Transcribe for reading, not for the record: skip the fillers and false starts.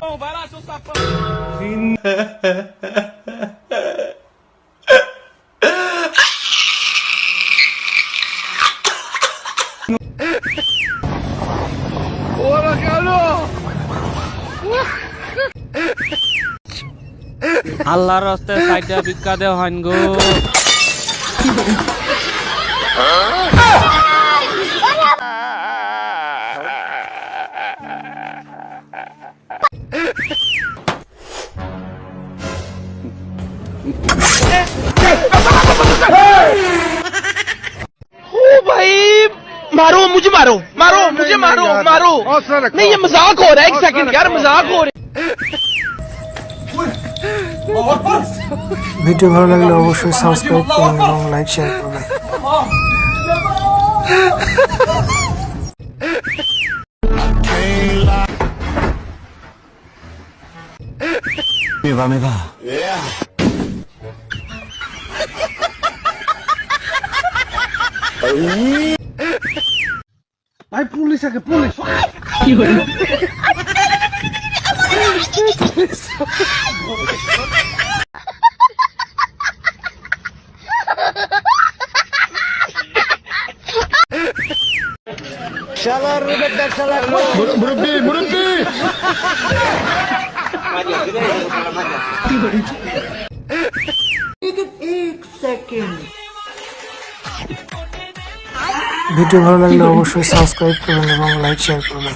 Bom, vai lá, seu safado. Bora, Carlos! আল্লাহর রাস্তায় সাইডে ভিক্ষা দেওয়া হন গো। ओ भाई मारो मुझे मारो मारो मुझे मारो मारो नहीं ये मजाक हो रहा है एक सेकंड यार मजाक हो रहा है ভিডিও ভালো লাগলে অবশ্যই সাবস্ক্রাইব করুন এবং লাইক শেয়ার করবেন। মেবা মেবা ভাই পুলিশ আগে পুলিশ মুরব্বি মুরব্বি ভিডিও ভালো লাগলে অবশ্যই সাবস্ক্রাইব করুন এবং লাইক শেয়ার করবেন।